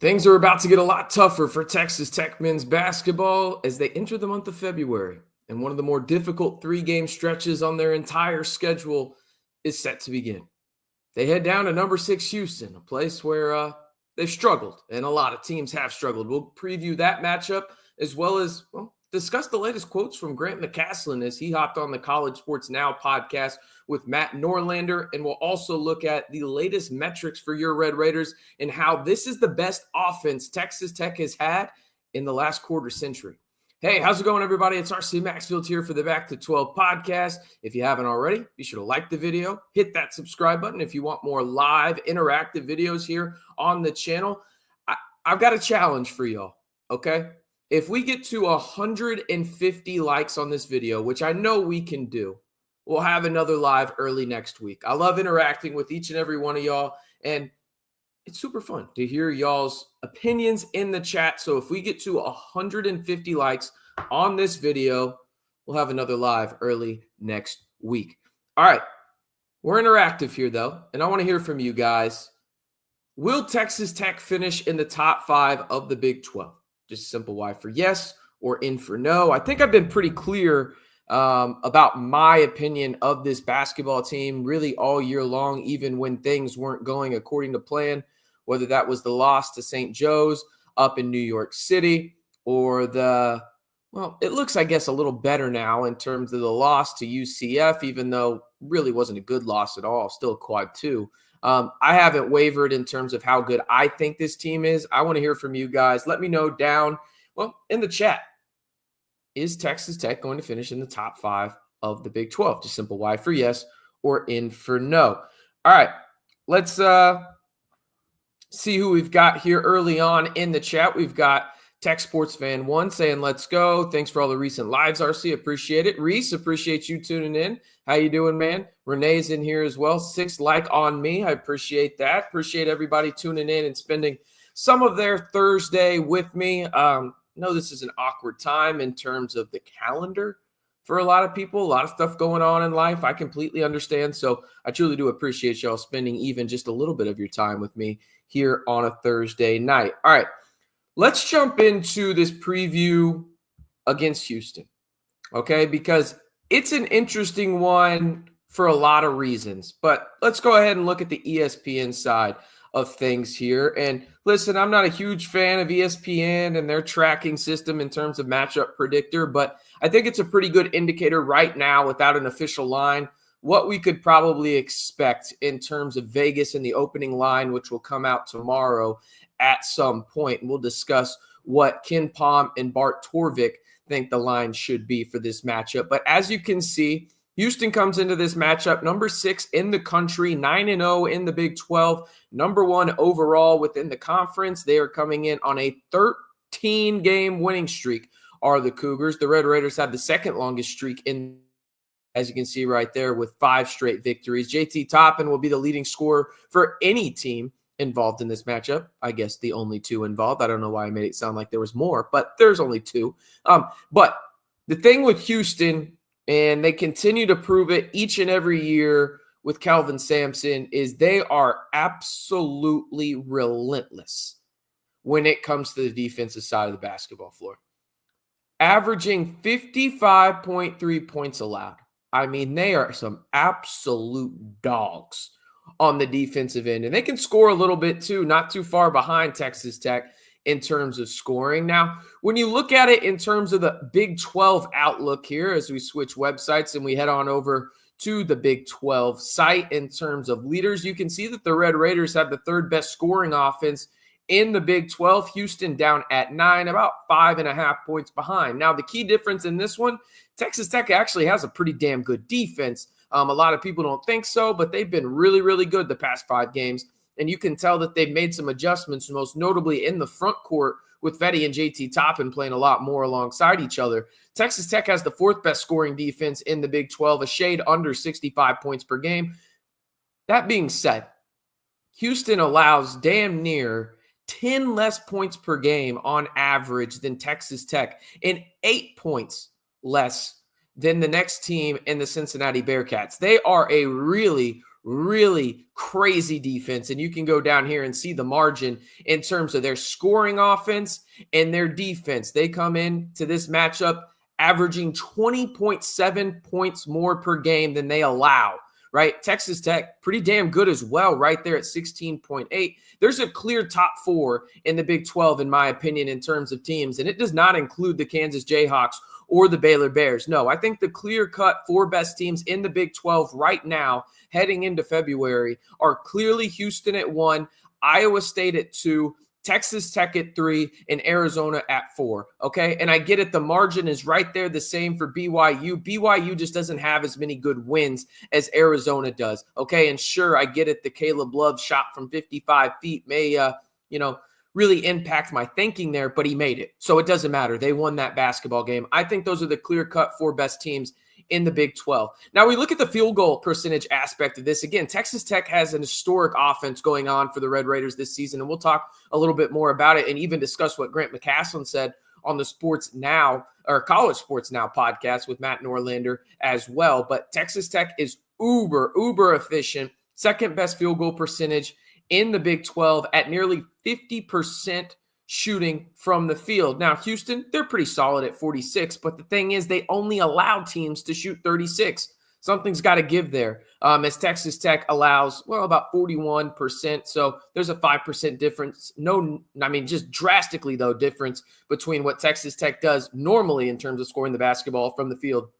Things are about to get a lot tougher for Texas Tech men's basketball as they enter the month of February, and one of the more difficult three-game stretches on their entire schedule is set to begin. They head down to number 6 Houston, a place where they've struggled, and a lot of teams have struggled. We'll preview that matchup as well as, discuss the latest quotes from Grant McCasland as he hopped on the College Sports Now podcast with Matt Norlander, and we'll also look at the latest metrics for your Red Raiders and how this is the best offense Texas Tech has had in the last quarter century. Hey, how's it going, everybody? It's RC Maxfield here for the Back to 12 podcast. If you haven't already, be sure to like the video, hit that subscribe button if you want more live interactive videos here on the channel. I've got a challenge for y'all, okay? If we get to 150 likes on this video, which I know we can do, we'll have another live early next week. I love interacting with each and every one of y'all, and it's super fun to hear y'all's opinions in the chat. So if we get to 150 likes on this video, we'll have another live early next week. All right, we're interactive here, though, and I want to hear from you guys. Will Texas Tech finish in the top 5 of the Big 12? Just a simple Y for yes or in for no. I think I've been pretty clear about my opinion of this basketball team really all year long, even when things weren't going according to plan, whether that was the loss to St. Joe's up in New York City or it looks, I guess, a little better now in terms of the loss to UCF, even though really wasn't a good loss at all, still a quad 2. I haven't wavered in terms of how good I think this team is. I want to hear from you guys. Let me know down, in the chat. Is Texas Tech going to finish in the top 5 of the Big 12? Just simple Y for yes or in for no. All right, let's see who we've got here early on in the chat. We've got Tech Sports Fan 1 saying, let's go. Thanks for all the recent lives, RC. Appreciate it. Reese, appreciate you tuning in. How you doing, man? Renee's in here as well. 6 like on me. I appreciate that. Appreciate everybody tuning in and spending some of their Thursday with me. I know this is an awkward time in terms of the calendar for a lot of people. A lot of stuff going on in life. I completely understand. So I truly do appreciate y'all spending even just a little bit of your time with me here on a Thursday night. All right. Let's jump into this preview against Houston, okay? Because it's an interesting one for a lot of reasons. But let's go ahead and look at the ESPN side of things here. And listen, I'm not a huge fan of ESPN and their tracking system in terms of matchup predictor, but I think it's a pretty good indicator right now without an official line what we could probably expect in terms of Vegas in the opening line, which will come out tomorrow at some point. And we'll discuss what Kenpom and Bart Torvik think the line should be for this matchup. But as you can see, Houston comes into this matchup number 6 in the country, 9-0 in the Big 12, number 1 overall within the conference. They are coming in on a 13-game winning streak, are the Cougars. The Red Raiders have the second longest streak in, as you can see right there, with 5 straight victories. JT Toppin will be the leading scorer for any team involved in this matchup. I guess the only 2 involved. I don't know why I made it sound like there was more, but there's only 2. But the thing with Houston, and they continue to prove it each and every year with Kelvin Sampson, is they are absolutely relentless when it comes to the defensive side of the basketball floor. Averaging 55.3 points allowed. I mean, they are some absolute dogs on the defensive end. And they can score a little bit too, not too far behind Texas Tech in terms of scoring. Now, when you look at it in terms of the Big 12 outlook here, as we switch websites and we head on over to the Big 12 site in terms of leaders, you can see that the Red Raiders have the 3rd best scoring offense in the Big 12. Houston down at 9, about 5.5 points behind. Now, the key difference in this one, Texas Tech actually has a pretty damn good defense. A lot of people don't think so, but they've been really, really good the past 5 games. And you can tell that they've made some adjustments, most notably in the front court with Vetty and JT Toppin playing a lot more alongside each other. Texas Tech has the 4th best scoring defense in the Big 12, a shade under 65 points per game. That being said, Houston allows damn near 10 less points per game on average than Texas Tech and 8 points less than the next team in the Cincinnati Bearcats. They are a really, really crazy defense. And you can go down here and see the margin in terms of their scoring offense and their defense. They come in to this matchup averaging 20.7 points more per game than they allow, right? Texas Tech, pretty damn good as well, right there at 16.8. There's a clear top four in the Big 12, in my opinion, in terms of teams, and it does not include the Kansas Jayhawks or the Baylor Bears. No, I think the clear-cut four best teams in the Big 12 right now, heading into February, are clearly Houston at 1, Iowa State at 2, Texas Tech at 3, and Arizona at 4, okay? And I get it. The margin is right there the same for BYU. BYU just doesn't have as many good wins as Arizona does, okay? And sure, I get it. The Caleb Love shot from 55 feet may, really impact my thinking there, but he made it. So it doesn't matter. They won that basketball game. I think those are the clear-cut four best teams in the Big 12. Now we look at the field goal percentage aspect of this. Again, Texas Tech has an historic offense going on for the Red Raiders this season, and we'll talk a little bit more about it and even discuss what Grant McCasland said on the Sports Now or College Sports Now podcast with Matt Norlander as well. But Texas Tech is uber efficient, second best field goal percentage in the Big 12 at nearly 50% shooting from the field. Now, Houston, they're pretty solid at 46, but the thing is they only allow teams to shoot 36. Something's got to give there, as Texas Tech allows, about 41%. So there's a 5% difference. Just drastically, though, difference between what Texas Tech does normally in terms of scoring the basketball from the field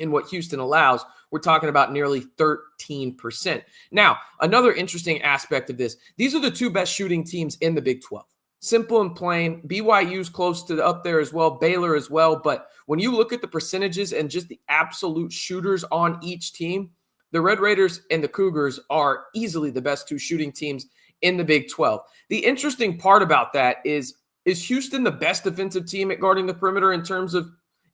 and what Houston allows. We're talking about nearly 13%. Now, another interesting aspect of this, these are the two best shooting teams in the Big 12. Simple and plain. BYU's close to up there as well, Baylor as well. But when you look at the percentages and just the absolute shooters on each team, the Red Raiders and the Cougars are easily the best two shooting teams in the Big 12. The interesting part about that is Houston the best defensive team at guarding the perimeter in terms of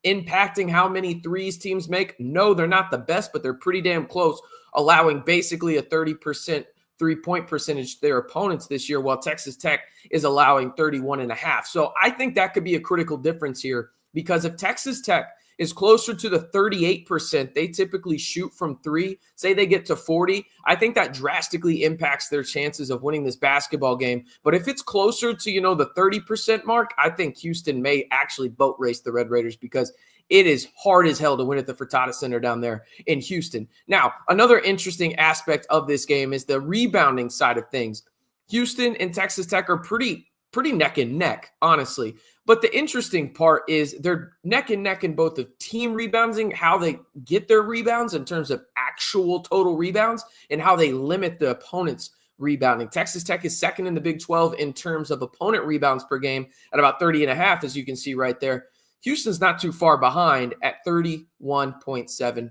impacting how many threes teams make? No, they're not the best, but they're pretty damn close, allowing basically a 30% three-point percentage to their opponents this year, while Texas Tech is allowing 31.5. So I think that could be a critical difference here, because if Texas Tech is closer to the 38% they typically shoot from three, say they get to 40, I think that drastically impacts their chances of winning this basketball game. But if it's closer to, the 30% mark, I think Houston may actually boat race the Red Raiders, because it is hard as hell to win at the Fertitta Center down there in Houston. Now, another interesting aspect of this game is the rebounding side of things. Houston and Texas Tech are pretty neck and neck, honestly. But the interesting part is they're neck and neck in both of team rebounding, how they get their rebounds in terms of actual total rebounds, and how they limit the opponent's rebounding. Texas Tech is second in the Big 12 in terms of opponent rebounds per game at about 30.5, as you can see right there. Houston's not too far behind at 31.7%.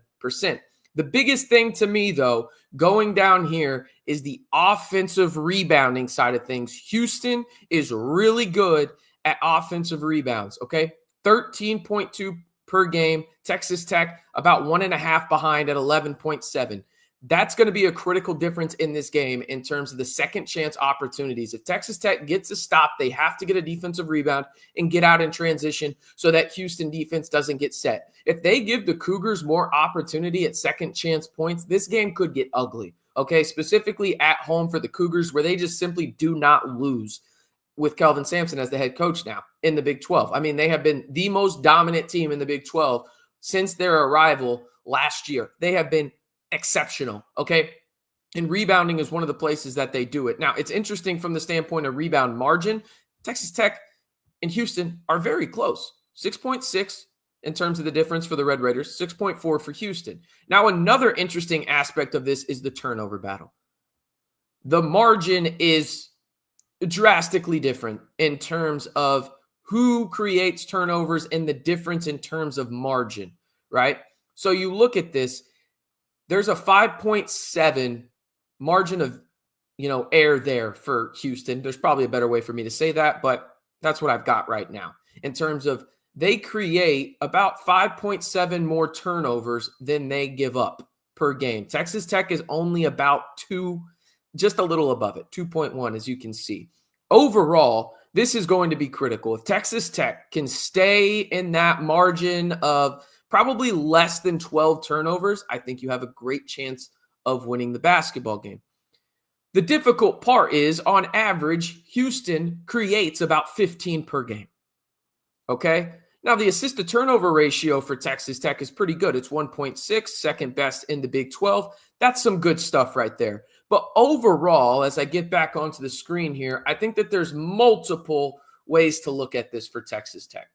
The biggest thing to me, though, going down here is the offensive rebounding side of things. Houston is really good at offensive rebounds, okay? 13.2 per game. Texas Tech about 1.5 behind at 11.7. That's going to be a critical difference in this game in terms of the second chance opportunities. If Texas Tech gets a stop, they have to get a defensive rebound and get out in transition so that Houston defense doesn't get set. If they give the Cougars more opportunity at second chance points, this game could get ugly, okay? Specifically at home for the Cougars, where they just simply do not lose with Kelvin Sampson as the head coach now in the Big 12. I mean, they have been the most dominant team in the Big 12 since their arrival last year. They have been exceptional, okay? And rebounding is one of the places that they do it. Now, it's interesting from the standpoint of rebound margin. Texas Tech and Houston are very close. 6.6 in terms of the difference for the Red Raiders, 6.4 for Houston. Now, another interesting aspect of this is the turnover battle. The margin is drastically different in terms of who creates turnovers and the difference in terms of margin, right? So you look at this, there's a 5.7 margin of, error there for Houston. There's probably a better way for me to say that, but that's what I've got right now in terms of they create about 5.7 more turnovers than they give up per game. Texas Tech is only about 2, just a little above it, 2.1, as you can see. Overall, this is going to be critical. If Texas Tech can stay in that margin of probably less than 12 turnovers, I think you have a great chance of winning the basketball game. The difficult part is, on average, Houston creates about 15 per game. Okay? Now, the assist-to-turnover ratio for Texas Tech is pretty good. It's 1.6, second best in the Big 12. That's some good stuff right there. But overall, as I get back onto the screen here, I think that there's multiple ways to look at this for Texas Tech.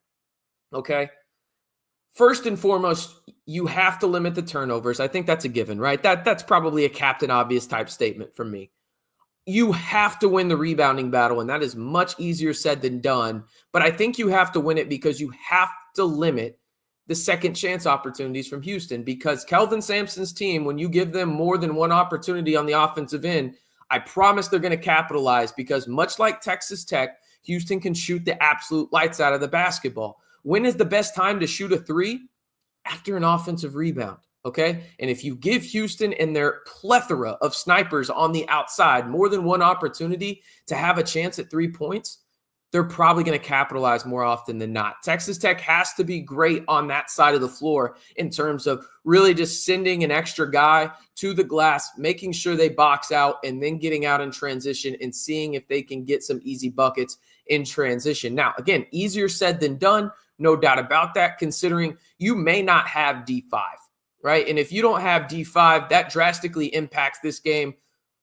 Okay? First and foremost, you have to limit the turnovers. I think that's a given, right? That's probably a Captain Obvious type statement from me. You have to win the rebounding battle, and that is much easier said than done. But I think you have to win it because you have to limit the second chance opportunities from Houston, because Kelvin Sampson's team, when you give them more than one opportunity on the offensive end, I promise they're going to capitalize, because much like Texas Tech, Houston can shoot the absolute lights out of the basketball. When is the best time to shoot a three? After an offensive rebound. Okay. And if you give Houston and their plethora of snipers on the outside more than one opportunity to have a chance at 3 points, they're probably going to capitalize more often than not. Texas Tech has to be great on that side of the floor in terms of really just sending an extra guy to the glass, making sure they box out, and then getting out in transition and seeing if they can get some easy buckets in transition. Now, again, easier said than done. No doubt about that, considering you may not have D5. Right. And if you don't have D5, that drastically impacts this game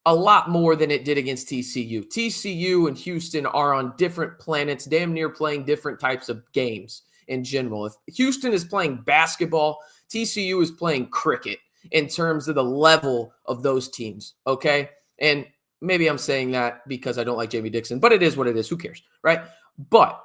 a lot more than it did against TCU. TCU and Houston are on different planets, damn near playing different types of games in general. If Houston is playing basketball, TCU is playing cricket in terms of the level of those teams. Okay. And maybe I'm saying that because I don't like Jamie Dixon, but it is what it is. Who cares? Right. But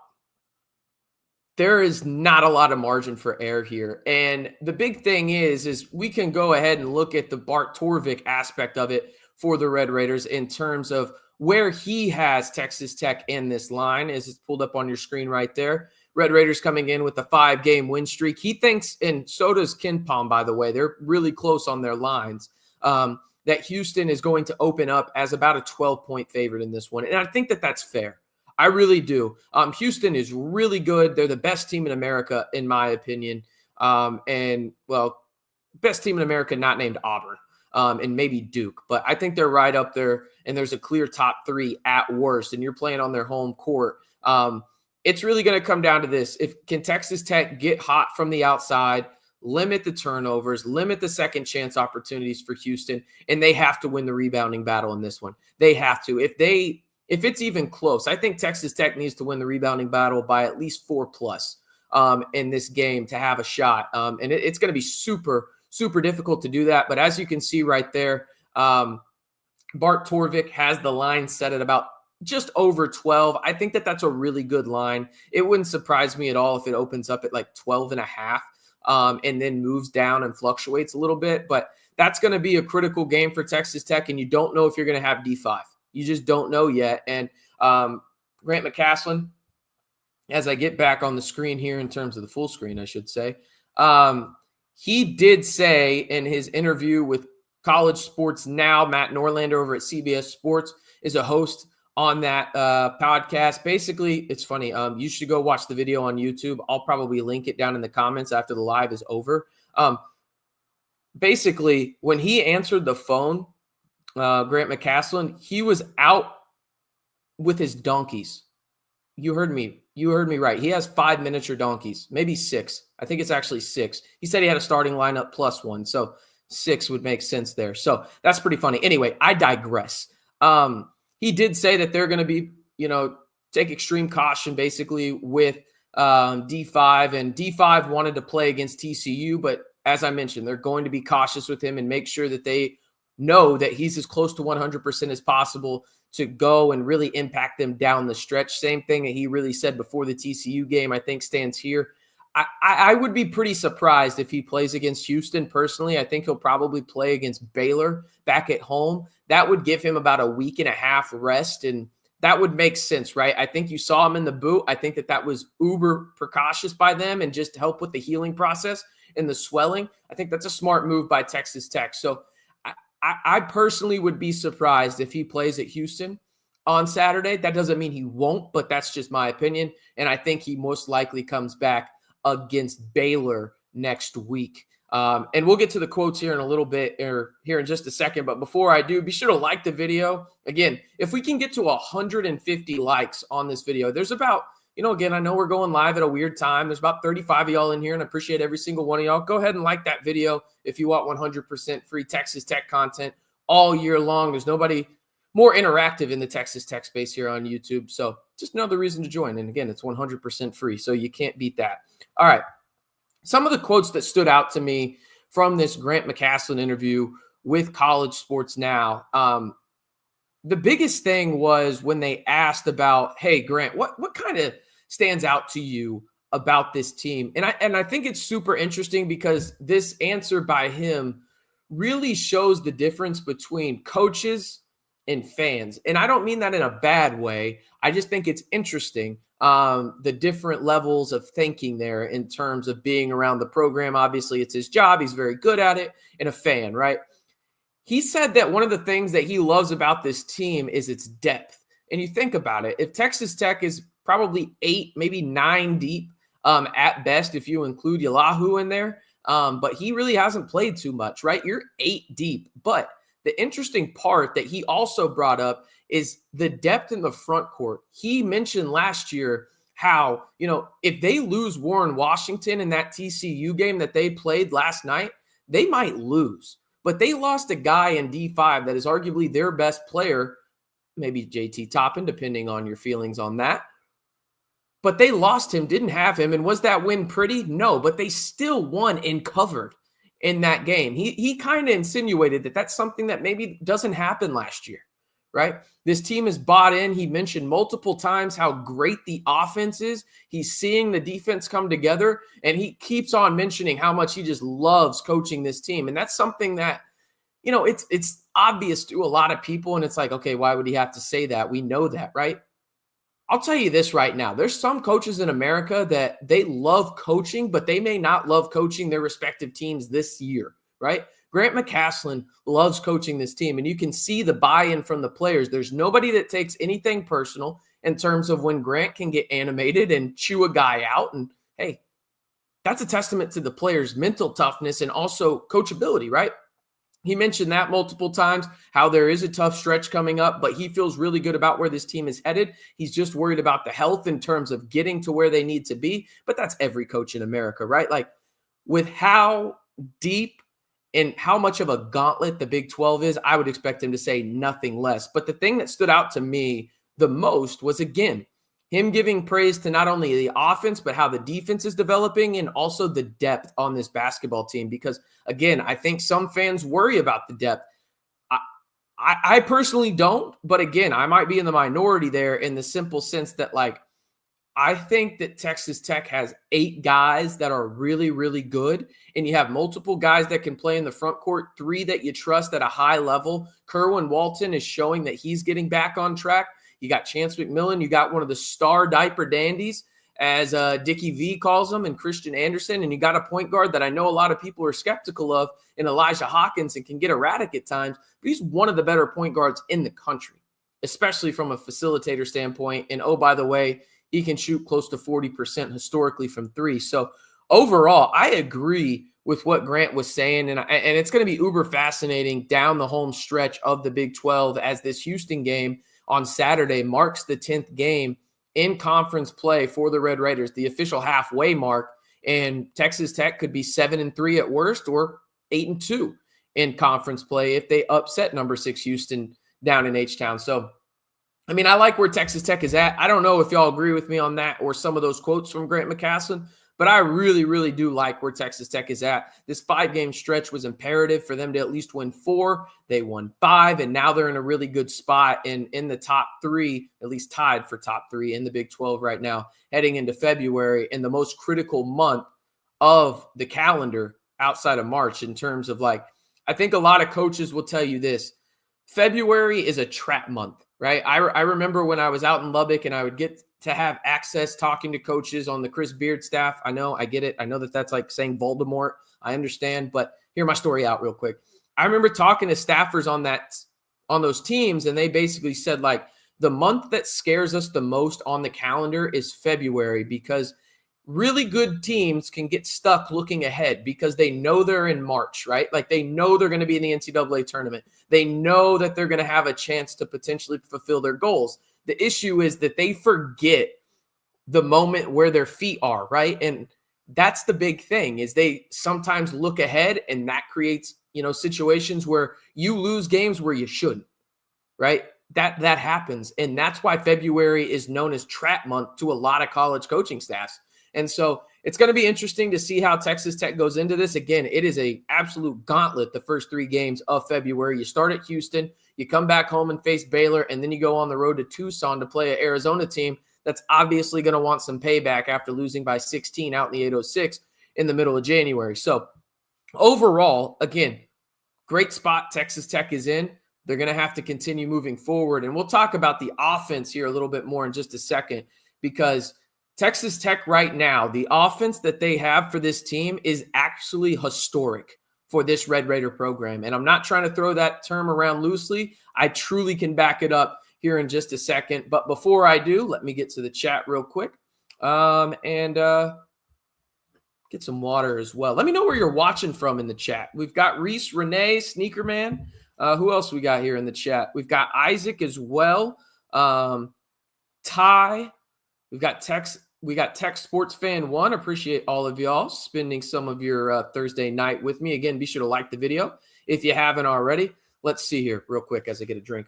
there is not a lot of margin for error here. And the big thing is we can go ahead and look at the Bart Torvik aspect of it for the Red Raiders in terms of where he has Texas Tech in this line, as it's pulled up on your screen right there. Red Raiders coming in with a 5-game win streak. He thinks, and so does Kenpom, by the way, they're really close on their lines, that Houston is going to open up as about a 12-point favorite in this one. And I think that that's fair. I really do. Houston is really good. They're the best team in America, in my opinion. And, well, best team in America not named Auburn, and maybe Duke. But I think they're right up there, and there's a clear top three at worst, and you're playing on their home court. It's really going to come down to this. Can Texas Tech get hot from the outside, limit the turnovers, limit the second chance opportunities for Houston, and they have to win the rebounding battle in this one. They have to. If it's even close, I think Texas Tech needs to win the rebounding battle by at least 4+ in this game to have a shot. And it's going to be super, super difficult to do that. But as you can see right there, Bart Torvik has the line set at about just over 12. I think that that's a really good line. It wouldn't surprise me at all if it opens up at like 12.5 and then moves down and fluctuates a little bit. But that's going to be a critical game for Texas Tech, and you don't know if you're going to have D5. You just don't know yet. And Grant McCasland, as I get back on the screen here in terms of the full screen, I should say, he did say in his interview with College Sports Now, Matt Norlander over at CBS Sports is a host on that podcast. Basically, it's funny. You should go watch the video on YouTube. I'll probably link it down in the comments after the live is over. Basically, when he answered the phone, Grant McCasland, he was out with his donkeys. You heard me right. He has 5 miniature donkeys, maybe 6. I think it's actually 6. He said he had a starting lineup plus 1. So 6 would make sense there. So that's pretty funny. Anyway, I digress. He did say that they're going to be, take extreme caution basically with D5, and D5 wanted to play against TCU, but as I mentioned, they're going to be cautious with him and make sure that they know that he's as close to 100% as possible to go and really impact them down the stretch. Same thing that he really said before the TCU game, I think stands here. I would be pretty surprised if he plays against Houston. Personally, I think he'll probably play against Baylor back at home. That would give him about a week and a half rest, and that would make sense, right? I think you saw him in the boot. I think that was uber precautious by them and just to help with the healing process and the swelling. I think that's a smart move by Texas Tech. So I personally would be surprised if he plays at Houston on Saturday. That doesn't mean he won't, but that's just my opinion. And I think he most likely comes back against Baylor next week. And we'll get to the quotes here in a little bit, or here in just a second. But before I do, be sure to like the video. Again, if we can get to 150 likes on this video, there's about, again, I know we're going live at a weird time. There's about 35 of y'all in here, and I appreciate every single one of y'all. Go ahead and like that video if you want 100% free Texas Tech content all year long. There's nobody more interactive in the Texas Tech space here on YouTube. So just another reason to join. And again, it's 100% free, so you can't beat that. All right. Some of the quotes that stood out to me from this Grant McCasland interview with College Sports Now, the biggest thing was when they asked about, hey, Grant, what kind of stands out to you about this team? And I think it's super interesting because this answer by him really shows the difference between coaches and fans. And I don't mean that in a bad way. I just think it's interesting, the different levels of thinking there in terms of being around the program. Obviously, it's his job. He's very good at it, and a fan, right? He said that one of the things that he loves about this team is its depth. And you think about it, if Texas Tech is probably 8, maybe 9 deep at best, if you include Ylahu in there, but he really hasn't played too much, right? You're 8 deep. But the interesting part that he also brought up is the depth in the front court. He mentioned last year how, if they lose Warren Washington in that TCU game that they played last night, they might lose. But they lost a guy in D5 that is arguably their best player, maybe JT Toppin, depending on your feelings on that. But they lost him, didn't have him. And was that win pretty? No, but they still won and covered in that game. He kind of insinuated that that's something that maybe doesn't happen last year, right? This team is bought in. He mentioned multiple times how great the offense is. He's seeing the defense come together, and he keeps on mentioning how much he just loves coaching this team. And that's something that, it's obvious to a lot of people, and it's like, okay, why would he have to say that? We know that, right? I'll tell you this right now. There's some coaches in America that they love coaching, but they may not love coaching their respective teams this year, right? Grant McCasland loves coaching this team, and you can see the buy-in from the players. There's nobody that takes anything personal in terms of when Grant can get animated and chew a guy out. And, hey, that's a testament to the players' mental toughness and also coachability, right? He mentioned that multiple times, how there is a tough stretch coming up, but he feels really good about where this team is headed. He's just worried about the health in terms of getting to where they need to be. But that's every coach in America, right? Like, with how deep and how much of a gauntlet the Big 12 is, I would expect him to say nothing less. But the thing that stood out to me the most was, again, him giving praise to not only the offense, but how the defense is developing and also the depth on this basketball team. Because, again, I think some fans worry about the depth. I personally don't. But, again, I might be in the minority there in the simple sense that, like, I think that Texas Tech has 8 guys that are really, really good. And you have multiple guys that can play in the front court, 3 that you trust at a high level. Kerwin Walton is showing that he's getting back on track. You got Chance McMillan. You got one of the star diaper dandies, as Dickie V calls him, and Christian Anderson. And you got a point guard that I know a lot of people are skeptical of in Elijah Hawkins and can get erratic at times. But he's one of the better point guards in the country, especially from a facilitator standpoint. And, oh, by the way, he can shoot close to 40% historically from 3. So overall, I agree with what Grant was saying. And it's going to be uber fascinating down the home stretch of the Big 12 as this Houston game on Saturday marks the 10th game in conference play for the Red Raiders, the official halfway mark. And Texas Tech could be 7-3 at worst or 8-2 in conference play if they upset number 6 Houston down in H-Town. So, I mean, I like where Texas Tech is at. I don't know if y'all agree with me on that or some of those quotes from Grant McCasland, but I really, really do like where Texas Tech is at. This 5-game stretch was imperative for them to at least win 4. They won 5, and now they're in a really good spot in the top 3, at least tied for top 3 in the Big 12 right now, heading into February in the most critical month of the calendar outside of March in terms of, like, I think a lot of coaches will tell you this. February is a trap month, right? I remember when I was out in Lubbock and I would get to have access talking to coaches on the Chris Beard staff. I know, I get it. I know that that's like saying Voldemort. I understand, but hear my story out real quick. I remember talking to staffers on those teams, and they basically said, like, the month that scares us the most on the calendar is February, because really good teams can get stuck looking ahead because they know they're in March, right? Like they know they're going to be in the NCAA tournament. They know that they're going to have a chance to potentially fulfill their goals. The issue is that they forget the moment where their feet are, right? And that's the big thing is they sometimes look ahead, and that creates, situations where you lose games where you shouldn't, right? That happens. And that's why February is known as trap month to a lot of college coaching staffs. And so it's going to be interesting to see how Texas Tech goes into this. Again, it is a absolute gauntlet, the first 3 games of February. You start at Houston, you come back home and face Baylor, and then you go on the road to Tucson to play an Arizona team that's obviously going to want some payback after losing by 16 out in the 806 in the middle of January. So overall, again, great spot Texas Tech is in. They're going to have to continue moving forward. And we'll talk about the offense here a little bit more in just a second, because Texas Tech right now, the offense that they have for this team is actually historic for this Red Raider program. And I'm not trying to throw that term around loosely. I truly can back it up here in just a second. But before I do, let me get to the chat real quick and get some water as well. Let me know where you're watching from in the chat. We've got Reese, Renee, Sneaker Man. Who else we got here in the chat? We've got Isaac as well. Ty. We've got Tex. We got Tech Sports Fan 1. Appreciate all of y'all spending some of your Thursday night with me. Again, be sure to like the video if you haven't already. Let's see here real quick as I get a drink.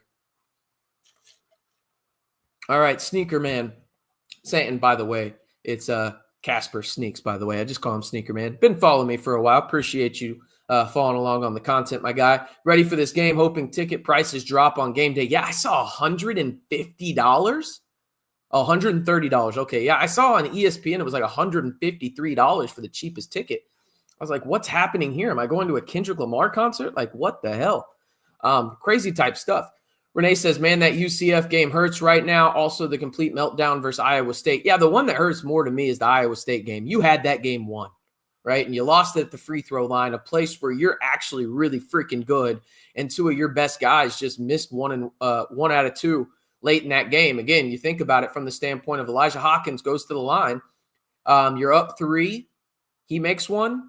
All right, Sneaker Man. Saying, by the way, it's Casper Sneaks, by the way. I just call him Sneaker Man. Been following me for a while. Appreciate you following along on the content, my guy. Ready for this game, hoping ticket prices drop on game day. Yeah, I saw $150. $130. Okay, yeah, I saw on ESPN it was like $153 for the cheapest ticket. I was like, what's happening here? Am I going to a Kendrick Lamar concert? Like, what the hell? Crazy type stuff. Renee says, man, that UCF game hurts right now. Also, the complete meltdown versus Iowa State. Yeah, the one that hurts more to me is the Iowa State game. You had that game won, right? And you lost it at the free throw line, a place where you're actually really freaking good. And 2 of your best guys just missed 1 out of 2 late in that game. Again, you think about it from the standpoint of Elijah Hawkins goes to the line. You're up 3. He makes 1.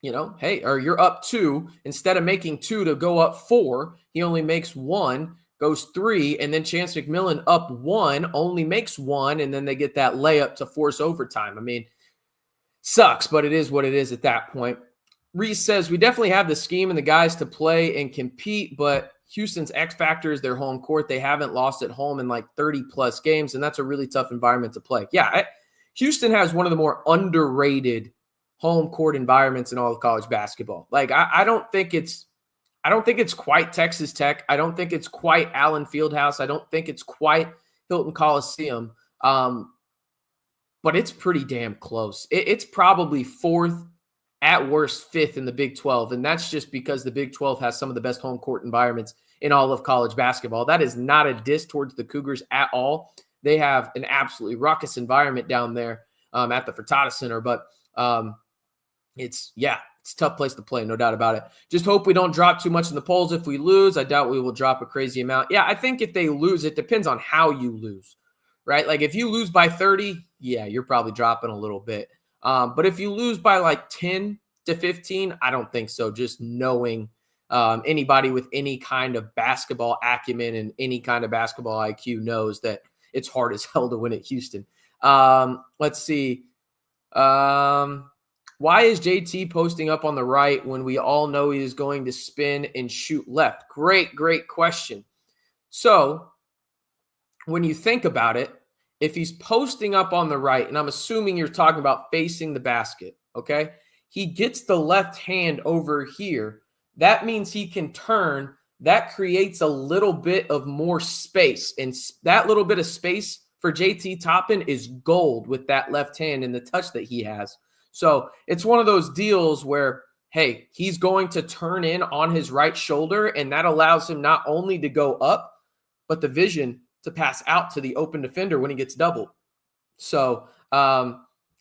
Or you're up 2. Instead of making 2 to go up 4, he only makes 1, goes 3, and then Chance McMillan up 1, only makes 1, and then they get that layup to force overtime. I mean, sucks, but it is what it is at that point. Reese says, we definitely have the scheme and the guys to play and compete, but Houston's X factor is their home court. They haven't lost at home in like 30-plus games, and that's a really tough environment to play. Yeah, Houston has one of the more underrated home court environments in all of college basketball. Like, I don't think it's quite Texas Tech. I don't think it's quite Allen Fieldhouse. I don't think it's quite Hilton Coliseum. But it's pretty damn close. It's probably 4th, at worst 5th in the Big 12. And that's just because the Big 12 has some of the best home court environments in all of college basketball. That is not a diss towards the Cougars at all. They have an absolutely ruckus environment down there at the Fertitta Center. But it's a tough place to play, no doubt about it. Just hope we don't drop too much in the polls. If we lose, I doubt we will drop a crazy amount. Yeah, I think if they lose, it depends on how you lose, right? Like if you lose by 30, yeah, you're probably dropping a little bit. But if you lose by like 10 to 15, I don't think so. Just knowing anybody with any kind of basketball acumen and any kind of basketball IQ knows that it's hard as hell to win at Houston. Let's see. Why is JT posting up on the right when we all know he is going to spin and shoot left? Great question. So when you think about it, if he's posting up on the right, and I'm assuming you're talking about facing the basket, okay? He gets the left hand over here. That means he can turn. That creates a little bit of more space. And that little bit of space for JT Toppin is gold with that left hand and the touch that he has. So it's one of those deals where, hey, he's going to turn in on his right shoulder, and that allows him not only to go up, but the vision to pass out to the open defender when he gets doubled. So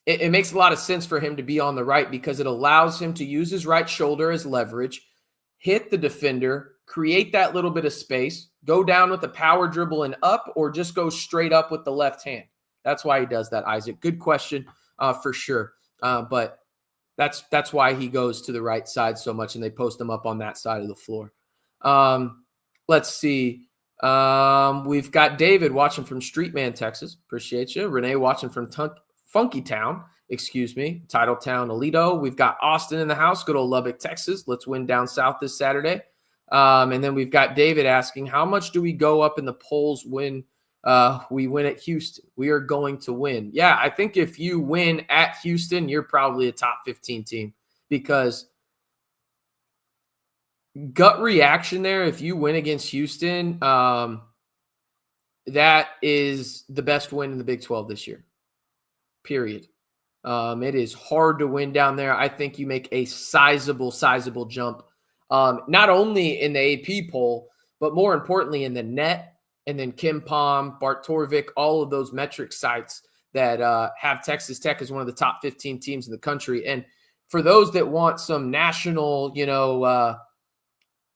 it makes a lot of sense for him to be on the right because it allows him to use his right shoulder as leverage, hit the defender, create that little bit of space, go down with the power dribble and up, or just go straight up with the left hand. That's why he does that, Isaac. Good question. for sure. But that's why he goes to the right side so much, and they post him up on that side of the floor. Let's see. We've got David watching from Streetman, Texas. Appreciate you. Renee watching from Funky Town. Titletown, Alito. We've got Austin in the house. Good old Lubbock, Texas. Let's win down south this Saturday. And then we've got David asking, how much do we go up in the polls when we win at Houston? We are going to win. Yeah, I think if you win at Houston, you're probably a top 15 team, because gut reaction there, if you win against Houston, that is the best win in the Big 12 this year, period. It is hard to win down there. I think you make a sizable jump, not only in the AP poll, but more importantly in the net, and then Kenpom, Bart Torvik, all of those metric sites that have Texas Tech as one of the top 15 teams in the country. And for those that want some national,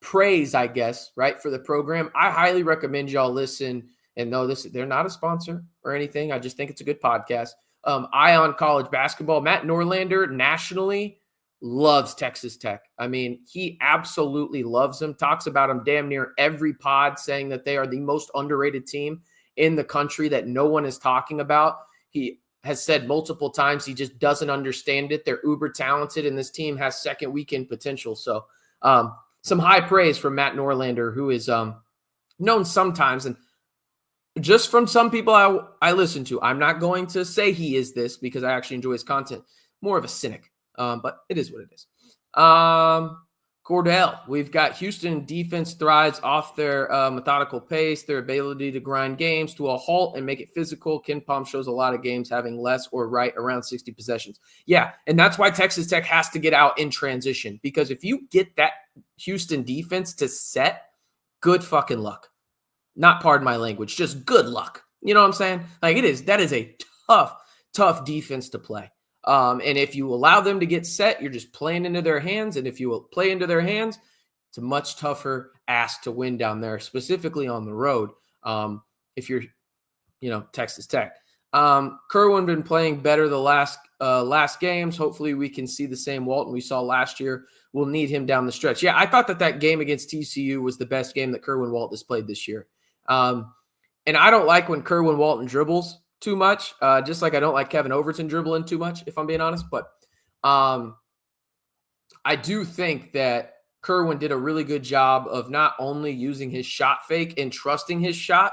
praise, I guess, right, for the program, I highly recommend y'all listen. And no, they're not a sponsor or anything. I just think it's a good podcast. Ion College Basketball. Matt Norlander nationally loves Texas Tech. I mean, he absolutely loves them, talks about them damn near every pod, saying that they are the most underrated team in the country that no one is talking about. He has said multiple times he just doesn't understand it. They're uber talented, and this team has second weekend potential. So some high praise from Matt Norlander, who is known sometimes, and just from some people I listen to, I'm not going to say he is this because I actually enjoy his content, more of a cynic, but it is what it is. Cordell, we've got Houston defense thrives off their methodical pace, their ability to grind games to a halt and make it physical. Kenpom shows a lot of games having less or right around 60 possessions. Yeah, and that's why Texas Tech has to get out in transition, because if you get that Houston defense to set, good fucking luck. Not pardon my language, just good luck. You know what I'm saying? Like that is a tough defense to play. And if you allow them to get set, you're just playing into their hands. And if you will play into their hands, it's a much tougher ask to win down there, specifically on the road. If you're, Texas Tech. Kerwin been playing better the last games. Hopefully we can see the same Walton we saw last year. We'll need him down the stretch. Yeah, I thought that game against TCU was the best game that Kerwin Walton has played this year. And I don't like when Kerwin Walton dribbles too much, just like I don't like Kevin Overton dribbling too much, if I'm being honest. But I do think that Kerwin did a really good job of not only using his shot fake and trusting his shot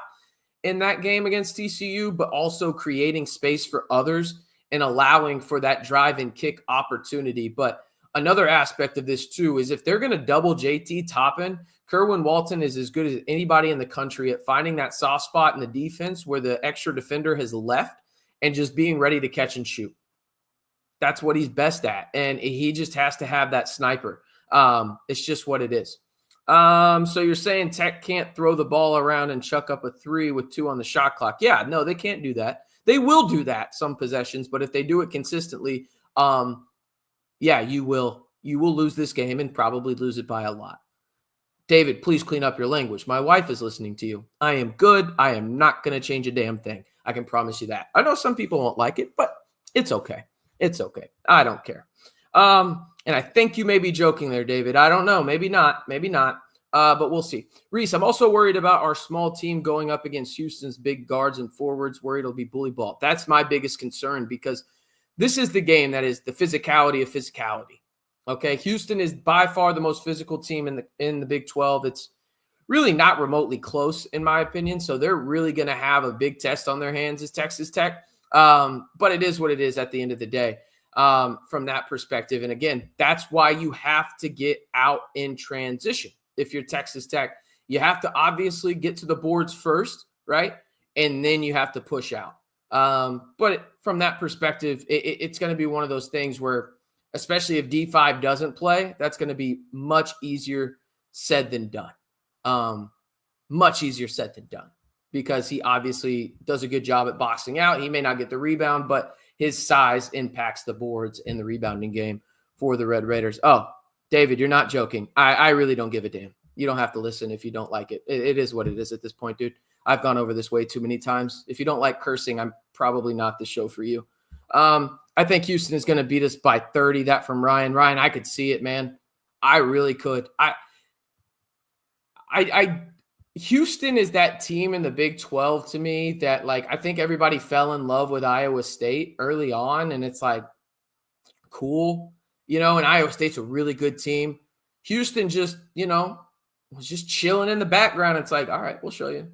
in that game against TCU, but also creating space for others and allowing for that drive and kick opportunity. But another aspect of this too is if they're going to double JT Toppin, Kerwin Walton is as good as anybody in the country at finding that soft spot in the defense where the extra defender has left and just being ready to catch and shoot. That's what he's best at. And he just has to have that sniper. It's just what it is. So you're saying Tech can't throw the ball around and chuck up a three with 2 on the shot clock. Yeah, no, they can't do that. They will do that some possessions, but if they do it consistently, yeah, you will lose this game and probably lose it by a lot. David, please clean up your language. My wife is listening to you. I am good. I am not going to change a damn thing. I can promise you that. I know some people won't like it, but it's okay. It's okay. I don't care. And I think you may be joking there, David. I don't know. Maybe not. But we'll see. Reese, I'm also worried about our small team going up against Houston's big guards and forwards. Worried it'll be bully ball. That's my biggest concern, because this is the game that is the physicality of physicality. Okay, Houston is by far the most physical team in the Big 12. It's really not remotely close, in my opinion. So they're really going to have a big test on their hands as Texas Tech. But it is what it is at the end of the day from that perspective. And again, that's why you have to get out in transition. If you're Texas Tech, you have to obviously get to the boards first, right? And then you have to push out. But from that perspective, it's going to be one of those things where, especially if D5 doesn't play, that's going to be much easier said than done. Much easier said than done, because he obviously does a good job at boxing out. He may not get the rebound, but his size impacts the boards in the rebounding game for the Red Raiders. Oh, David, you're not joking. I really don't give a damn. You don't have to listen if you don't like it. It is what it is at this point, dude. I've gone over this way too many times. If you don't like cursing, I'm probably not the show for you. I think Houston is going to beat us by 30. That from Ryan. Ryan, I could see it, man. I really could. Houston is that team in the Big 12 to me that, like, I think everybody fell in love with Iowa State early on, and it's like, cool, and Iowa State's a really good team. Houston just, was just chilling in the background. It's like, all right, we'll show you.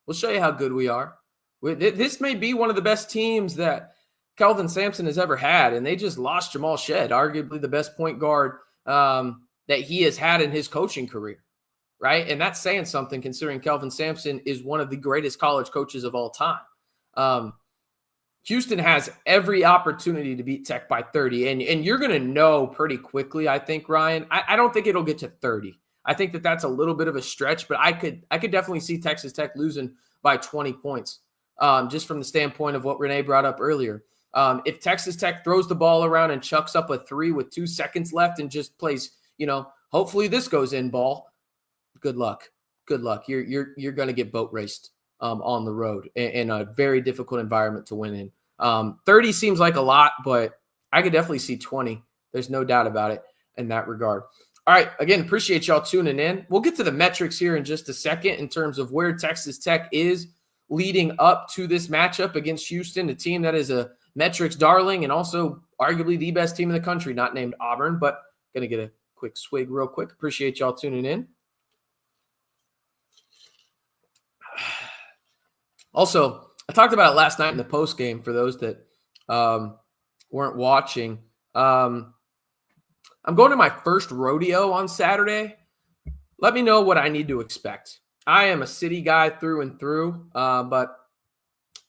We'll show you how good we are. This may be one of the best teams that Kelvin Sampson has ever had, and they just lost Jamal Shead, arguably the best point guard that he has had in his coaching career, right? And that's saying something considering Kelvin Sampson is one of the greatest college coaches of all time. Houston has every opportunity to beat Tech by 30, and you're going to know pretty quickly, I think, Ryan. I don't think it'll get to 30. I think that's a little bit of a stretch, but I could definitely see Texas Tech losing by 20 points, just from the standpoint of what Renee brought up earlier. If Texas Tech throws the ball around and chucks up a 3 with 2 seconds left and just plays, hopefully this goes in ball, good luck. Good luck. You're going to get boat raced on the road in a very difficult environment to win in. 30 seems like a lot, but I could definitely see 20. There's no doubt about it in that regard. All right. Again, appreciate y'all tuning in. We'll get to the metrics here in just a second in terms of where Texas Tech is leading up to this matchup against Houston, a team that is a metrics darling and also arguably the best team in the country, not named Auburn, but going to get a quick swig real quick. Appreciate y'all tuning in. Also, I talked about it last night in the post game for those that weren't watching. I'm going to my first rodeo on Saturday. Let me know what I need to expect. I am a city guy through and through, but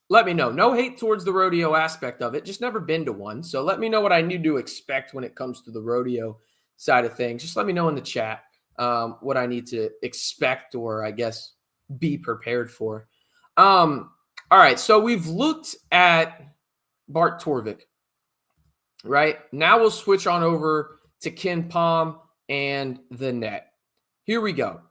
let me know. No hate towards the rodeo aspect of it. Just never been to one. So let me know what I need to expect when it comes to the rodeo side of things. Just let me know in the chat what I need to expect or, I guess, be prepared for. All right. So we've looked at Bart Torvik, right? Now we'll switch on over to Kenpom and the net. Here we go.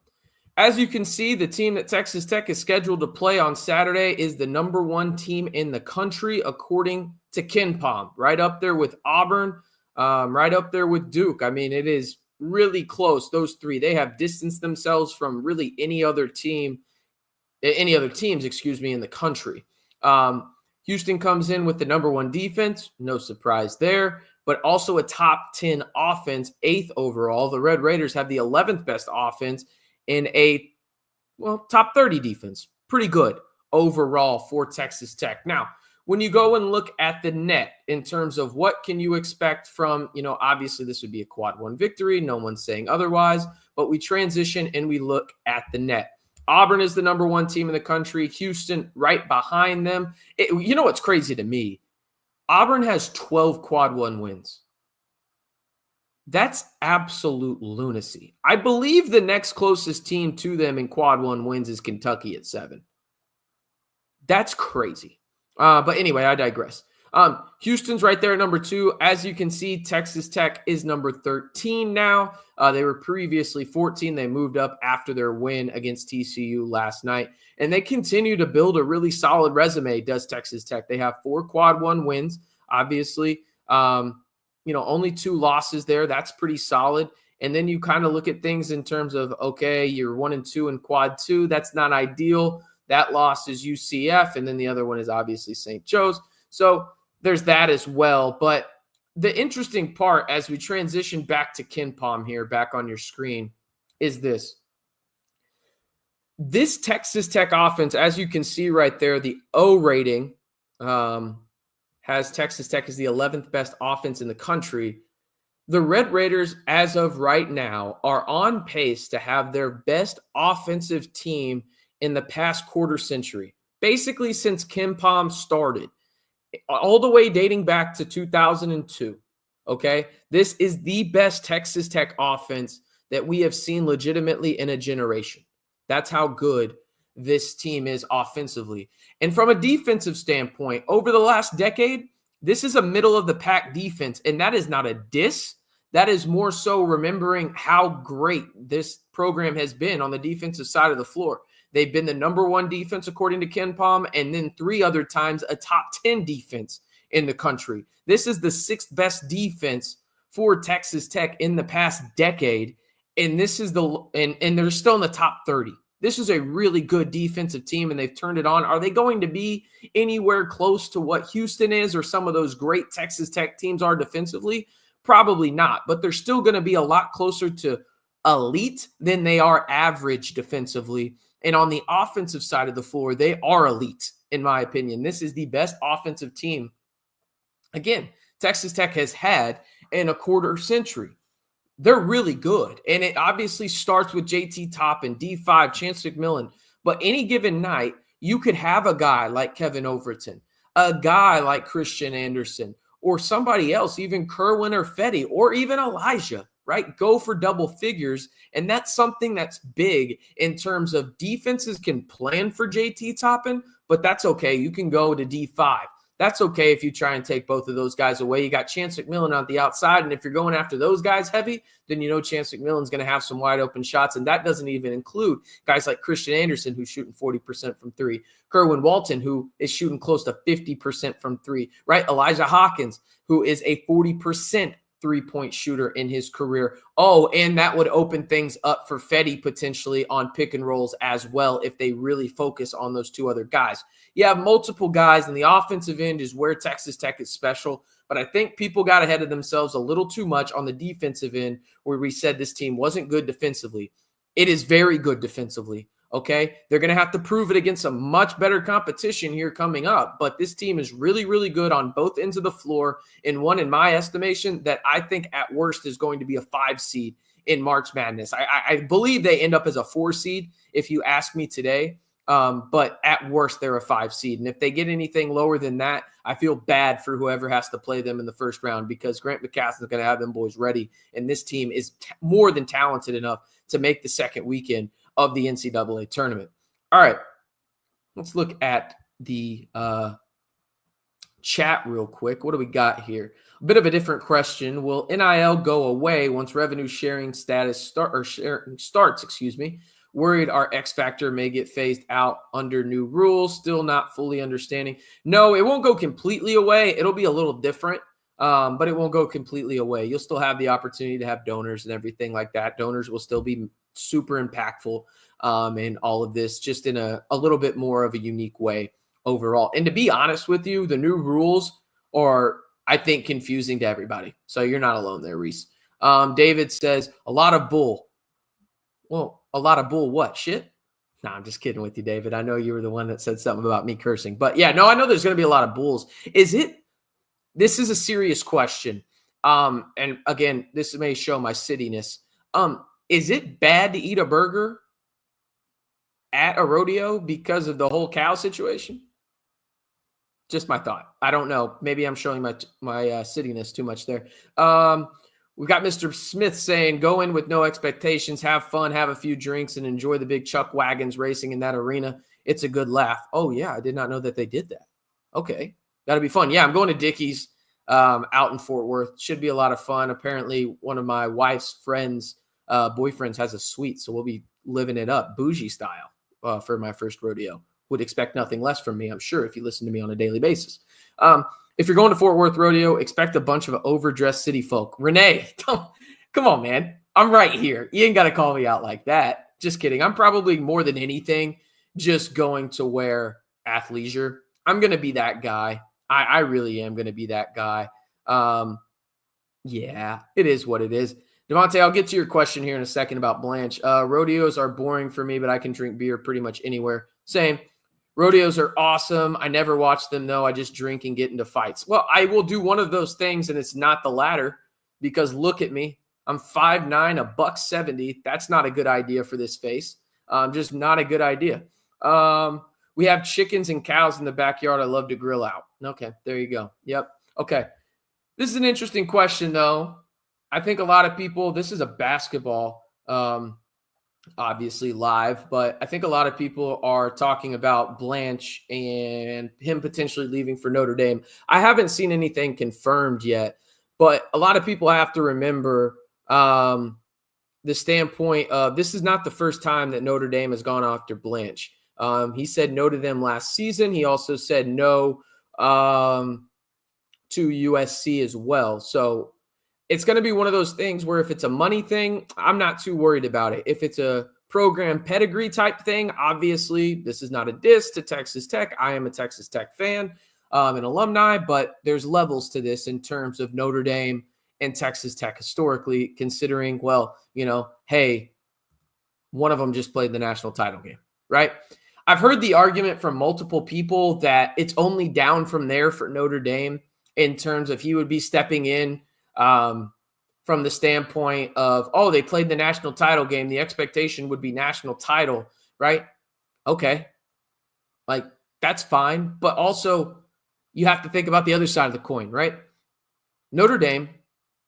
As you can see, the team that Texas Tech is scheduled to play on Saturday is the number 1 team in the country, according to Kenpom. Right up there with Auburn, right up there with Duke. I mean, it is really close, those three. They have distanced themselves from really any other teams, in the country. Houston comes in with the number 1 defense, no surprise there, but also a top 10 offense, 8th overall. The Red Raiders have the 11th best offense in a, top 30 defense. Pretty good overall for Texas Tech. Now, when you go and look at the net in terms of what can you expect from, obviously this would be a quad 1 victory. No one's saying otherwise, but we transition and we look at the net. Auburn is the number 1 team in the country. Houston right behind them. What's crazy to me? Auburn has 12 quad 1 wins. That's absolute lunacy. I believe the next closest team to them in quad 1 wins is Kentucky at 7. That's crazy. But anyway, I digress. Houston's right there at number 2. As you can see, Texas Tech is number 13 now. They were previously 14. They moved up after their win against TCU last night. And they continue to build a really solid resume, does Texas Tech. They have 4 quad 1 wins, obviously. Only 2 losses there. That's pretty solid. And then you kind of look at things in terms of, okay, you're 1-2 in quad 2. That's not ideal. That loss is UCF. And then the other one is obviously St. Joe's. So there's that as well. But the interesting part as we transition back to Kenpom here, back on your screen, is this. This Texas Tech offense, as you can see right there, the O rating has Texas Tech as the 11th best offense in the country. The Red Raiders, as of right now, are on pace to have their best offensive team in the past quarter century, basically since Kenpom started, all the way dating back to 2002, okay? This is the best Texas Tech offense that we have seen legitimately in a generation. That's how good this team is offensively. And from a defensive standpoint, over the last decade, this is a middle-of-the-pack defense, and that is not a diss. That is more so remembering how great this program has been on the defensive side of the floor. They've been the number 1 defense, according to Kenpom, and then 3 other times a top 10 defense in the country. This is the sixth best defense for Texas Tech in the past decade. And this is and they're still in the top 30. This is a really good defensive team, and they've turned it on. Are they going to be anywhere close to what Houston is or some of those great Texas Tech teams are defensively? Probably not, but they're still going to be a lot closer to elite than they are average defensively. And on the offensive side of the floor, they are elite, in my opinion. This is the best offensive team, again, Texas Tech has had in a quarter century. They're really good. And it obviously starts with JT Toppin, D5, Chance McMillan. But any given night, you could have a guy like Kevin Overton, a guy like Christian Anderson, or somebody else, even Kerwin or Fetty, or even Elijah, right? Go for double figures. And that's something that's big in terms of defenses can plan for JT Toppin, but that's okay. You can go to D5. That's okay if you try and take both of those guys away. You got Chance McMillan on the outside, and if you're going after those guys heavy, then you know Chance McMillan's going to have some wide open shots, and that doesn't even include guys like Christian Anderson, who's shooting 40% from three, Kerwin Walton, who is shooting close to 50% from three, right? Elijah Hawkins, who is a 40% three-point shooter in his career. Oh, and that would open things up for Fetty potentially on pick and rolls as well if they really focus on those two other guys. You have multiple guys, and the offensive end is where Texas Tech is special, but I think people got ahead of themselves a little too much on the defensive end where we said this team wasn't good defensively. It is very good defensively. Okay, they're going to have to prove it against some much better competition here coming up. But this team is really, really good on both ends of the floor. In one, in my estimation, that I think at worst is going to be a 5 seed in March Madness. I believe they end up as a 4 seed if you ask me today. But at worst, they're a 5 seed. And if they get anything lower than that, I feel bad for whoever has to play them in the first round because Grant McCasland is going to have them boys ready. And this team is more than talented enough to make the second weekend of the NCAA tournament. All right, let's look at the chat real quick. What do we got here? A bit of a different question. Will NIL go away once revenue sharing starts? Worried our X factor may get phased out under new rules. Still not fully understanding. No, it won't go completely away. It'll be a little different, but it won't go completely away. You'll still have the opportunity to have donors and everything like that. Donors will still be super impactful in all of this, just in a little bit more of a unique way overall. And to be honest with you, the new rules are, I think, confusing to everybody. So you're not alone there, Reese. David says, a lot of bull. Well, a lot of bull what? Shit? No, I'm just kidding with you, David. I know you were the one that said something about me cursing. But yeah, no, I know there's going to be a lot of bulls. This is a serious question. And again, this may show my cityness. Is it bad to eat a burger at a rodeo because of the whole cow situation? Just my thought. I don't know. Maybe I'm showing my cityness too much there. We've got Mr. Smith saying, go in with no expectations, have fun, have a few drinks, and enjoy the big chuck wagons racing in that arena. It's a good laugh. Oh, yeah. I did not know that they did that. Okay. That'll be fun. Yeah, I'm going to Dickey's out in Fort Worth. Should be a lot of fun. Apparently, one of my wife's friends' boyfriends has a suite, so we'll be living it up, bougie style, for my first rodeo. Would expect nothing less from me, I'm sure, if you listen to me on a daily basis. If you're going to Fort Worth Rodeo, expect a bunch of overdressed city folk. Renee, come on, man. I'm right here. You ain't got to call me out like that. Just kidding. I'm probably more than anything just going to wear athleisure. I'm going to be that guy. I really am going to be that guy. Yeah, it is what it is. Devontae, I'll get to your question here in a second about Blanche. Rodeos are boring for me, but I can drink beer pretty much anywhere. Same. Rodeos are awesome. I never watch them, though. I just drink and get into fights. Well, I will do one of those things, and it's not the latter, because look at me. I'm 5'9", $170. That's not a good idea for this face. Just not a good idea. We have chickens and cows in the backyard I love to grill out. Okay, there you go. Yep. Okay. This is an interesting question, though. I think a lot of people, this is a basketball obviously live, but I think a lot of people are talking about Blanche and him potentially leaving for Notre Dame. I haven't seen anything confirmed yet, but a lot of people have to remember the standpoint of this is not the first time that Notre Dame has gone after Blanche. He said no to them last season. He also said no to USC as well. So it's going to be one of those things where if it's a money thing, I'm not too worried about it. If it's a program pedigree type thing, obviously this is not a diss to Texas Tech. I am a Texas Tech fan, an alumni, but there's levels to this in terms of Notre Dame and Texas Tech historically, considering, well, hey, one of them just played the national title game, right? I've heard the argument from multiple people that it's only down from there for Notre Dame in terms of he would be stepping in from the standpoint of, oh, they played the national title game. The expectation would be national title, right? Okay. Like, that's fine. But also, you have to think about the other side of the coin, right? Notre Dame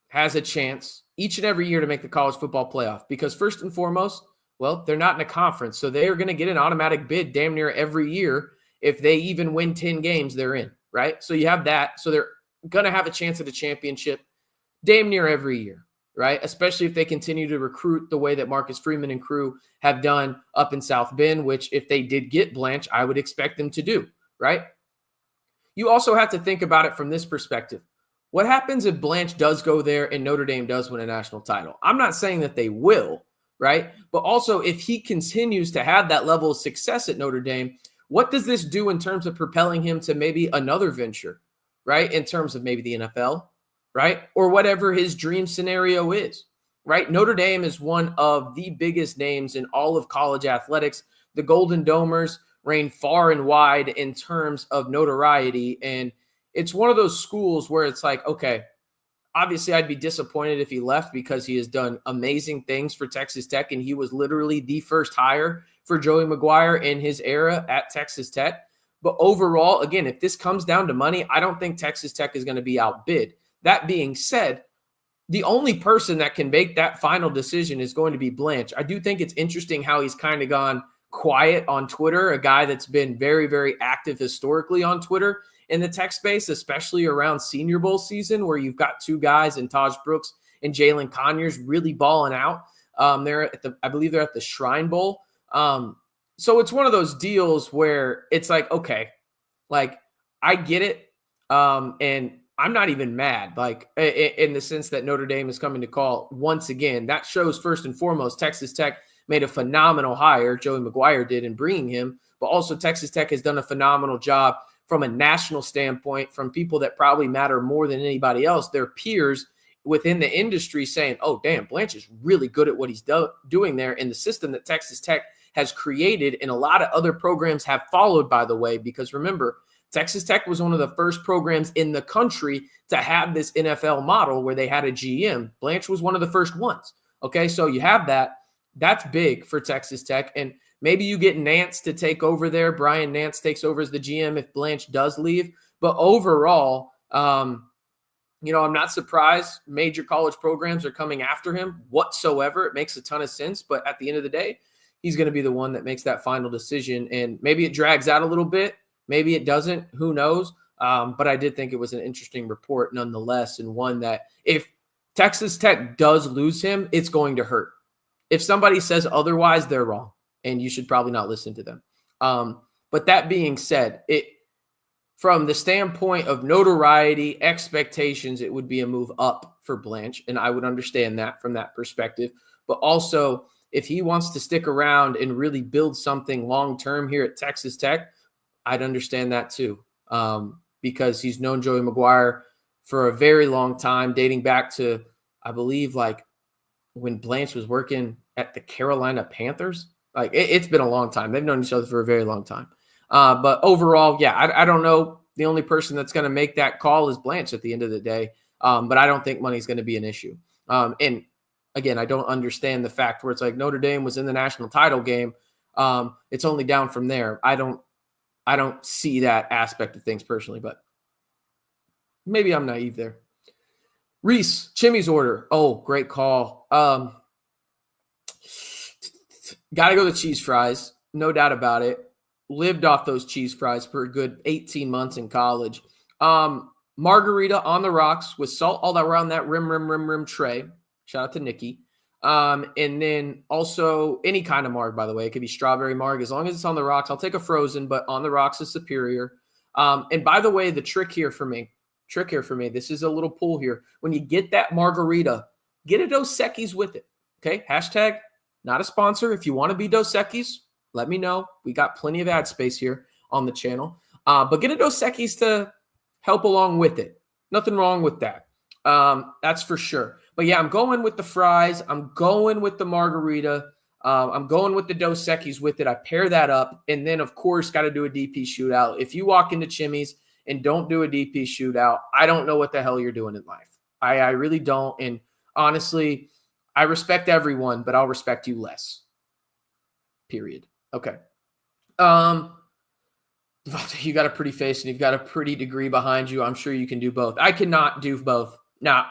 has a chance each and every year to make the college football playoff because first and foremost, well, they're not in a conference. So they are going to get an automatic bid damn near every year. If they even win 10 games, they're in, right? So you have that. So they're going to have a chance at a championship damn near every year, right? Especially if they continue to recruit the way that Marcus Freeman and crew have done up in South Bend, which if they did get Blanche, I would expect them to do, right? You also have to think about it from this perspective. What happens if Blanche does go there and Notre Dame does win a national title? I'm not saying that they will, right? But also if he continues to have that level of success at Notre Dame, what does this do in terms of propelling him to maybe another venture, right? In terms of maybe the NFL, right? Or whatever his dream scenario is, right? Notre Dame is one of the biggest names in all of college athletics. The Golden Domers reign far and wide in terms of notoriety. And it's one of those schools where it's like, okay, obviously I'd be disappointed if he left because he has done amazing things for Texas Tech. And he was literally the first hire for Joey McGuire in his era at Texas Tech. But overall, again, if this comes down to money, I don't think Texas Tech is going to be outbid. That being said, the only person that can make that final decision is going to be Blanche. I do think it's interesting how he's kind of gone quiet on Twitter, a guy that's been very, very active historically on Twitter in the tech space, especially around Senior Bowl season, where you've got two guys in Taj Brooks and Jalen Conyers really balling out. I believe they're at the Shrine Bowl. So it's one of those deals where it's like, okay, like I get it. And I'm not even mad, like in the sense that Notre Dame is coming to call once again. That shows first and foremost, Texas Tech made a phenomenal hire. Joey McGuire did in bringing him, but also Texas Tech has done a phenomenal job from a national standpoint, from people that probably matter more than anybody else, their peers within the industry saying, oh, damn, Blanche is really good at what he's doing there. And the system that Texas Tech has created and a lot of other programs have followed, by the way, because remember, Texas Tech was one of the first programs in the country to have this NFL model where they had a GM. Blanche was one of the first ones. Okay, so you have that. That's big for Texas Tech. And maybe you get Nance to take over there. Brian Nance takes over as the GM if Blanche does leave. But overall, I'm not surprised major college programs are coming after him whatsoever. It makes a ton of sense. But at the end of the day, he's going to be the one that makes that final decision. And maybe it drags out a little bit. Maybe it doesn't. Who knows? But I did think it was an interesting report nonetheless, and one that if Texas Tech does lose him, it's going to hurt. If somebody says otherwise, they're wrong, and you should probably not listen to them. But that being said, from the standpoint of notoriety, expectations, it would be a move up for Blanche, and I would understand that from that perspective. But also, if he wants to stick around and really build something long-term here at Texas Tech, I'd understand that too, because he's known Joey McGuire for a very long time, dating back to, I believe, like when Blanche was working at the Carolina Panthers. Like it's been a long time. They've known each other for a very long time. But overall, yeah, I don't know. The only person that's going to make that call is Blanche at the end of the day. But I don't think money's going to be an issue. And again, I don't understand the fact where it's like Notre Dame was in the national title game. It's only down from there. I don't see that aspect of things personally, but maybe I'm naive there. Reese, Chimmy's order. Oh, great call. Got to go the cheese fries. No doubt about it. Lived off those cheese fries for a good 18 months in college. Margarita on the rocks with salt all around that rim tray. Shout out to Nikki. And then also any kind of marg, by the way. It could be strawberry marg. As long as it's on the rocks, I'll take a frozen, but on the rocks is superior. And by the way, the trick here for me, trick here for me. This is a little pull here. When you get that margarita, get a Dos Equis with it. Okay. Hashtag not a sponsor. If you want to be Dos Equis, let me know. We got plenty of ad space here on the channel. But get a Dos Equis to help along with it. Nothing wrong with that. That's for sure. But yeah, I'm going with the fries. I'm going with the margarita. I'm going with the Dos Equis with it. I pair that up. And then, of course, got to do a DP shootout. If you walk into Chimmy's and don't do a DP shootout, I don't know what the hell you're doing in life. I really don't. And honestly, I respect everyone, but I'll respect you less. Period. Okay. You got a pretty face and you've got a pretty degree behind you. I'm sure you can do both. I cannot do both. Nah.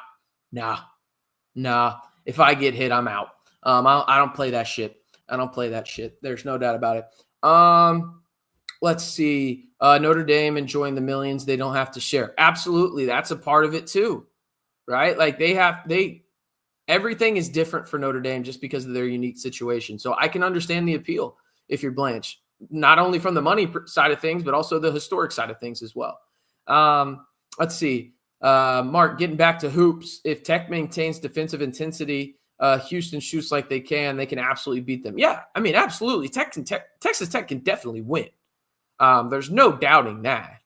If I get hit, I'm out. I don't play that shit. There's no doubt about it. Let's see. Notre Dame enjoying the millions they don't have to share. Absolutely. That's a part of it too, right? Like everything is different for Notre Dame just because of their unique situation. So I can understand the appeal if you're Blanche, not only from the money side of things, but also the historic side of things as well. Let's see. Mark, getting back to hoops. If Tech maintains defensive intensity, Houston shoots like they can absolutely beat them. Yeah, I mean, absolutely. Texas Tech can definitely win. There's no doubting that.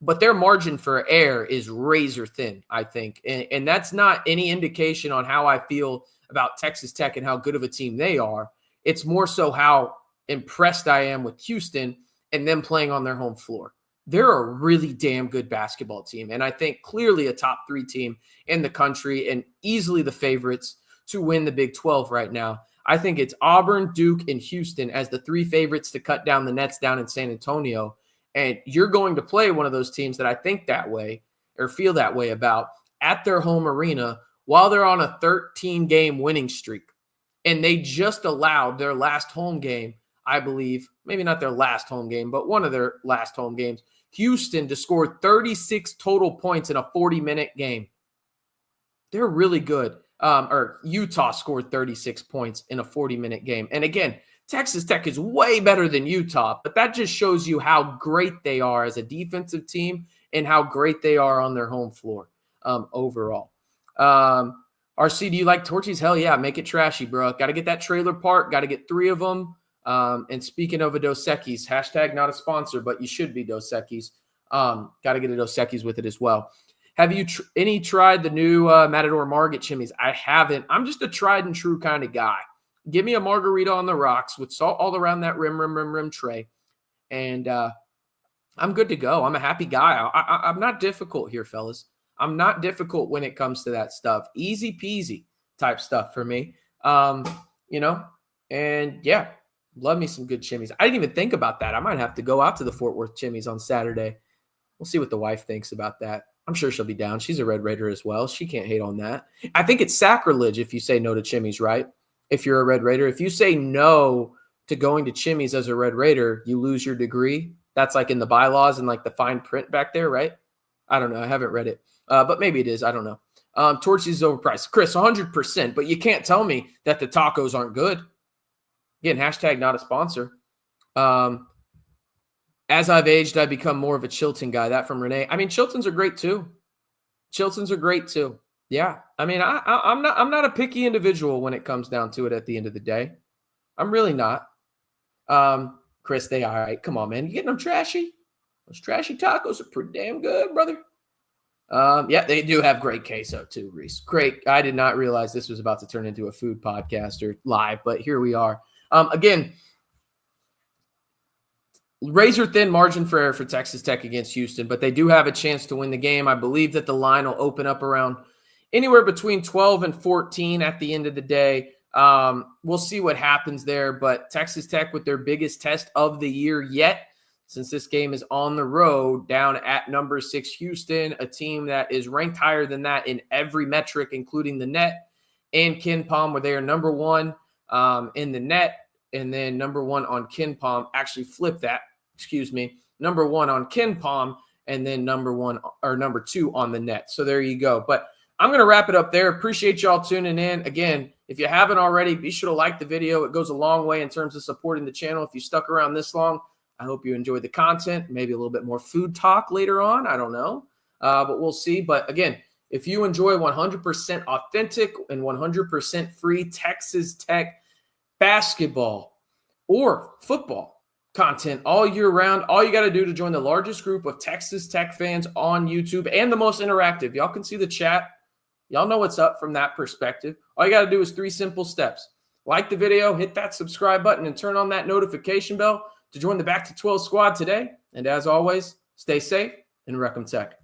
But their margin for error is razor thin, I think. And that's not any indication on how I feel about Texas Tech and how good of a team they are. It's more so how impressed I am with Houston and them playing on their home floor. They're a really damn good basketball team. And I think clearly a top 3 team in the country and easily the favorites to win the Big 12 right now. I think it's Auburn, Duke, and Houston as the 3 favorites to cut down the nets down in San Antonio. And you're going to play one of those teams that I think that way or feel that way about at their home arena while they're on a 13-game winning streak. And they just allowed their last home game, I believe, maybe not their last home game, but one of their last home games, Houston to score 36 total points in a 40-minute game. They're really good. Or Utah scored 36 points in a 40-minute game. And again, Texas Tech is way better than Utah, but that just shows you how great they are as a defensive team and how great they are on their home floor overall. RC, do you like Torchies? Hell yeah, make it trashy, bro. Got to get that trailer park. Got to get 3 of them. And speaking of a Dos Equis, hashtag not a sponsor, but you should be Dos Equis. Got to get a Dos Equis with it as well. Have you tried the new Matador Margit Chimneys? I haven't. I'm just a tried and true kind of guy. Give me a margarita on the rocks with salt all around that rim tray. And I'm good to go. I'm a happy guy. I'm not difficult here, fellas. I'm not difficult when it comes to that stuff. Easy peasy type stuff for me. And yeah, love me some good chimneys. I didn't even think about that. I might have to go out to the Fort Worth Chimneys on Saturday. We'll see what the wife thinks about that. I'm sure she'll be down. She's a Red Raider as well. She can't hate on that. I think it's sacrilege if you say no to Chimneys, right? If you're a Red Raider. If you say no to going to Chimneys as a Red Raider, you lose your degree. That's like in the bylaws and like the fine print back there, right? I don't know. I haven't read it. But maybe it is. I don't know. Torchies is overpriced. Chris, 100%. But you can't tell me that the tacos aren't good. Again, hashtag not a sponsor. As I've aged, I've become more of a Chilton guy. That from Renee. I mean, Chiltons are great too. Yeah. I mean, I'm not a picky individual when it comes down to it at the end of the day. I'm really not. Chris, they all right. Come on, man. You getting them trashy? Those trashy tacos are pretty damn good, brother. Yeah, they do have great queso too, Reese. Great. I did not realize this was about to turn into a food podcast or live, but here we are. Again, razor thin margin for error for Texas Tech against Houston, but they do have a chance to win the game. I believe that the line will open up around anywhere between 12 and 14 at the end of the day. We'll see what happens there, but Texas Tech with their biggest test of the year yet, since this game is on the road down at number 6 Houston, a team that is ranked higher than that in every metric, including the net, and Kenpom, where they are number 1 in the net, and then number 1 on Kenpom. Actually flip that, number 1 on Kenpom, and then number 2 on the net. So there you go. But I'm going to wrap it up there. Appreciate y'all tuning in. Again, if you haven't already, be sure to like the video. It goes a long way in terms of supporting the channel. If you stuck around this long, I hope you enjoyed the content. Maybe a little bit more food talk later on. I don't know. but we'll see. But again, if you enjoy 100% authentic and 100% free Texas Tech basketball or football content all year round, all you got to do to join the largest group of Texas Tech fans on YouTube and the most interactive. Y'all can see the chat. Y'all know what's up from that perspective. All you got to do is 3 simple steps. Like the video, hit that subscribe button, and turn on that notification bell to join the Back to 12 squad today. And as always, stay safe and Wreck 'em Tech.